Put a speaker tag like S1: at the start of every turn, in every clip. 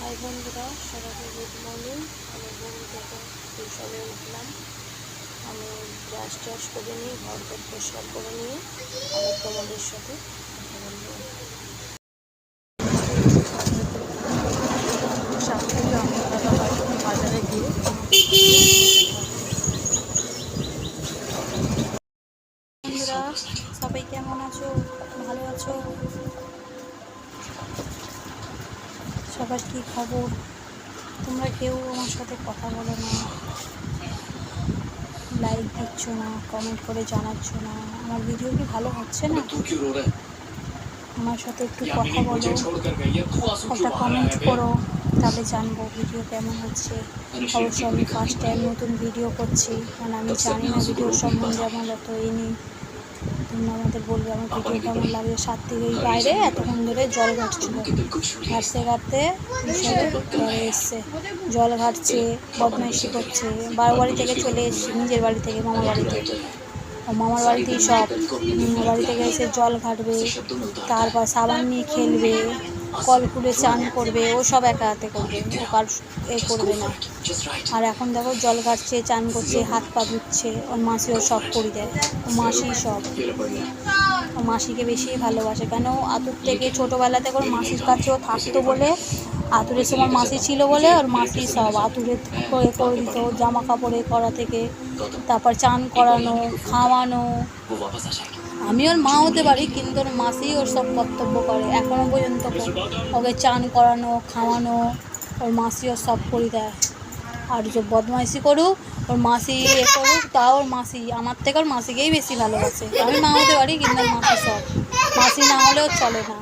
S1: High বন্ধুরা, সবাইকে good morning. আমি বন্ধুকে টিউশনে উঠলাম। আমি ব্রাশ করে নিই, ঘরটা পরিষ্কার করে নিয়ে আবার তোমাদের সাথে কথা বলবো। সাথে আমরা হয়তো বাজারে গিয়ে বন্ধুরা সবাই কেমন আছো? ভালো আছো? সবার কি খবর? তোমরা কেউ আমার সাথে কথা বলো না, লাইক দিচ্ছ না, কমেন্ট করে জানাচ্ছ না। আমার ভিডিও কি ভালো হচ্ছে না? আমার সাথে একটু কথা বলো, একটা কমেন্ট করো, তাহলে জানবো ভিডিও কেমন হচ্ছে। অবশ্য আমি ফার্স্ট টাইম নতুন ভিডিও করছি, মানে আমি জানি না ভিডিওর সম্বন্ধে, আমার অত এই নেই। তোমরা আমাদের বলবে আমার ভিডিও কেমন লাগে। সাত থেকে এই বাইরে এতক্ষণ ধরে জল ঘাটছিল, ঘাটতে ঘরে এসছে, জল ঘাটছে, বদমাইশি করছে। বাড়ি থেকে চলে এসেছি, নিজের বাড়ি থেকে, মামার বাড়ি থেকে। মামার বাড়িতেই সব, বাড়ি থেকে এসে জল ঘাটবে, তারপর সাবান নিয়ে খেলবে, কল খুলে চান করবে, ও সব একা হাতে করবে, ও কার করবে না। আর এখন দেখো জল ঘাটছে, চান করছে, হাত পা ধুচ্ছে, ওর মাসি ওর সব করে দেয়। ও মাসি সব, ও মাসিকে বেশি ভালোবাসে। কেন? আতুর থেকে ছোটোবেলা থেকে ওর মাসির কাছেও থাকতো বলে, আতুরের সময় মাসি ছিল বলে ওর মাসি সব আতুরে করে দিত, জামা কাপড়ে করা থেকে, তারপর চান করানো, খাওয়ানো। আমি ওর মা হতে পারি, কিন্তু ওর মাসি ওর সব কর্তব্য করে এখনও পর্যন্ত। ওকে চান করানো, খাওয়ানো, ওর মাসি ওর সব করে দেয়। আর যে বদমাইশি করুক, ওর মাসি করুক, তাও ওর মাসি আমার থেকে ওর মাসিকেই বেশি ভালোবাসে। আমি মা হতে পারি, কিন্তু ওর মাসি সব, মাসি না হলেও চলে না।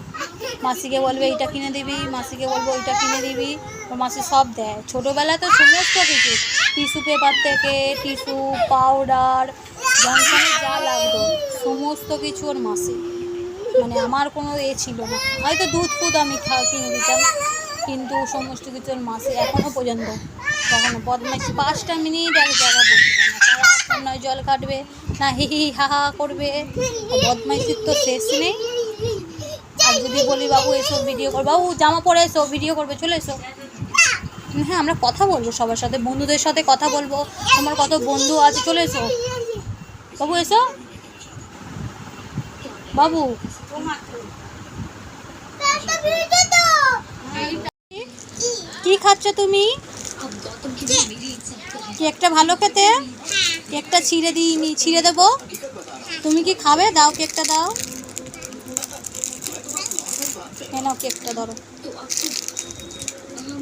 S1: মাসিকে বলবে এইটা কিনে দিবি, মাসিকে বলবো ওইটা কিনে দিবি, ওর মাসি সব দেয়। ছোটোবেলায় তো সমস্ত কিছু, টিস্যু পেপার থেকে টিস্যু, পাউডার, জনসনের যা লাগতো সমস্ত কিছু ওর মাসি। মানে আমার কোনো ছিল না, হয়তো দুধ ফুদ আমি কিনে দিতাম, কিন্তু সমস্ত কিছু ওর মাসি এখনও পর্যন্ত। কখনো বদমাইশি 5টা মিনিট এক জায়গা বসবে না, সারাক্ষণ নয় জল কাটবে, না হি হি হা হা করবে। বদমাইশির তো শেষ নেই। আর যদি বলি বাবু এসব ভিডিও কর, বাবু জামা পরে এসো, ভিডিও করবে, চলে এসো। হ্যাঁ, আমরা কথা বলবো সবার সাথে, বন্ধুদের সাথে কথা বলবো। আমার কত বন্ধু আছে, চলে এসো বাবু, এসো বাবু। কি খাচ্ছ তুমি? কেকটা ভালো খেতে, কেকটা ছিঁড়ে দিইনি, ছিঁড়ে দেবো। তুমি কি খাবে? দাও, কেকটা দাও। নাও কেকটা ধরো।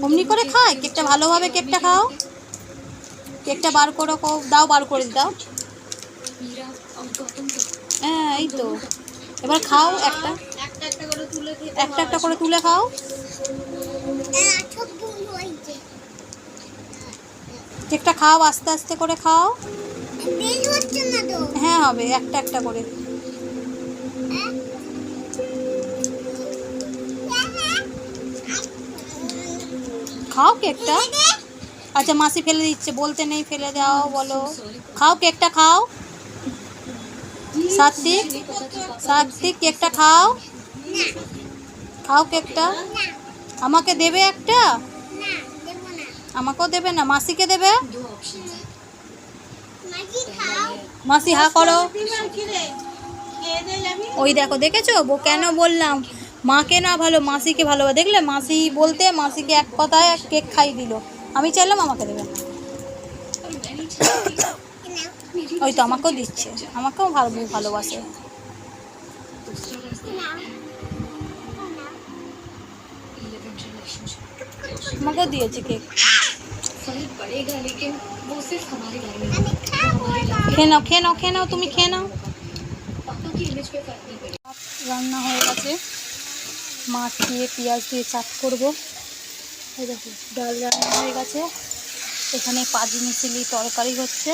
S1: অমনি করে খায় কেকটা, ভালোভাবে কেকটা খাও। কেকটা বার করে দাও, বার করে দাও। হ্যাঁ, এই তো, এবার খাও। একটা একটা করে তুলে খাও। কেকটা খাও, আস্তে আস্তে করে খাও। হ্যাঁ হবে, একটা করে। খাও কেকটা। আচ্ছা, মাসি ফেলে দিচ্ছে, বলতে নেই, ফেলে দাও, বলো। খাও কেকটা, খাও। সাত্বিক কেকটা খাও, খাও কেকটা। আমাকে দেবে একটা? আমাকেও দেবে না, মাসিকে দেবে। মাসি হা করো। ওই দেখো, দেখেছো কেন বললাম মাকে না ভালো, মাসিকে ভালোবাসে। দেখলে মাসি বলতে, মাসিকে এক কথায় কেক খাই দিল। আমি চাইলাম আমাকে দেবে, ওই তো আমাকেও দিচ্ছে, আমাকেও ভালোবাসে। আমাকেও দিয়েছে কেক। খেয়ে নাও, তুমি খেয়ে নাও। রান্না হয়ে গেছে, মাছ দিয়ে পেঁয়াজ দিয়ে চাট করবো। এই দেখো, ডাল রান্না হয়ে গেছে, এখানে পাজি মিশিলি তরকারি হচ্ছে,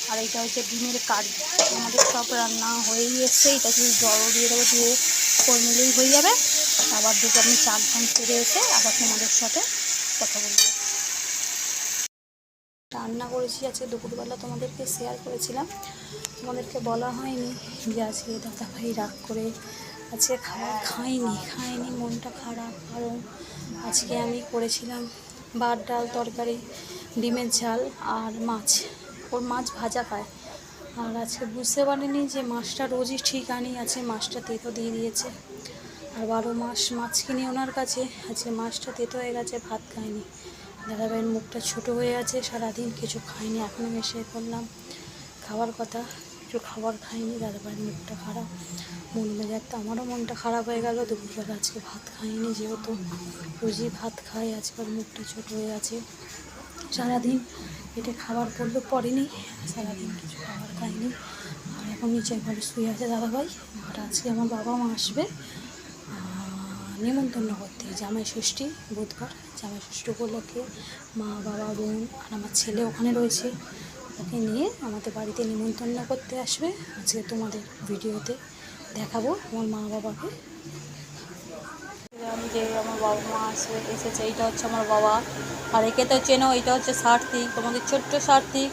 S1: আর এইটা হচ্ছে ডিমের কারি। আমাদের সব রান্না হয়েই এসছে, এটা শুধু জল দিয়ে দেবো, দিয়ে করে নিলেই হয়ে যাবে। আবার দেখে আমি চাল ধান সেরে এসে আবার তোমাদের সাথে কথা বলবো। রান্না করেছি আজকে দুপুরবেলা, তোমাদেরকে শেয়ার করেছিলাম, তোমাদেরকে বলা হয়নি যে আজকে দাদাভাই রাগ করে আজকে খাবার খাইনি, মনটা খারাপ। কারণ আজকে আমি করেছিলাম ভাত, ডাল, তরকারি, ডিমের ঝাল আর মাছ। ওর মাছ ভাজা খায়। আর আজকে বুঝতে পারিনি যে মাছটা রোজই ঠিক আনি, আছে মাছটা তেতো দিয়ে দিয়েছে। আর 12 মাস মাছ কিনি ওনার কাছে, আজকে মাছটা তেতো হয়ে গেছে, ভাত খাইনি। দাদাভাইয়ের মুখটা ছোটো হয়ে আছে, সারাদিন কিছু খাইনি, এখনও এসে করলাম খাবার কথা, কিছু খাবার খাইনি। দাদাভাইয়ের মুখটা খারাপ, মন মেজাজটা আমারও মনটা খারাপ হয়ে গেল। দুপুরবেলা আজকে ভাত খাইনি, যেহেতু রোজই ভাত খাই, আজকের মুখটা ছোটো হয়ে আছে। সারাদিন পেটে খাবার পড়েনি, সারাদিন কিছু খাবার খাইনি। আর এখন নিচের ঘরে শুয়ে আছে দাদাভাই। আর আজকে আমার বাবা মা আসবে নিমন্ত্রণ করতে, জামাই ষষ্ঠী বুধবার, জামাই ষষ্ঠী উপলক্ষে মা, বাবা, বোন আর আমার ছেলে ওখানে রয়েছে। ওকে নিয়ে আমাদের বাড়িতে নিমন্ত্রণ করতে আসবে। আজকে তোমাদের ভিডিওতে দেখাবো আমার মা বাবাকে। যে আমার বাবা মা এসেছে, এইটা হচ্ছে আমার বাবা। আর একে তো চেনো, এইটা হচ্ছে সার্থিক, তোমাদের ছোট্ট সার্থিক।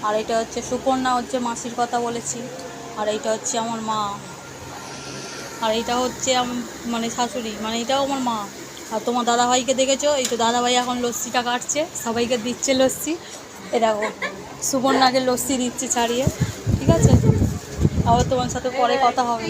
S1: আর এটা হচ্ছে সুকন্যা, হচ্ছে মাসির কথা বলেছি। আর এইটা হচ্ছে আমার মা। আর এইটা হচ্ছে মানে শাশুড়ি, মানে এটাও আমার মা। আর তোমার দাদাভাইকে দেখেছো, এই তো দাদাভাই এখন লস্যিটা কাটছে, সবাইকে দিচ্ছে লস্যি। এ দেখো সুকন্যাকে লস্যি দিচ্ছে ছাড়িয়ে। ঠিক আছে, আবার তোমার সাথে পরে কথা হবে।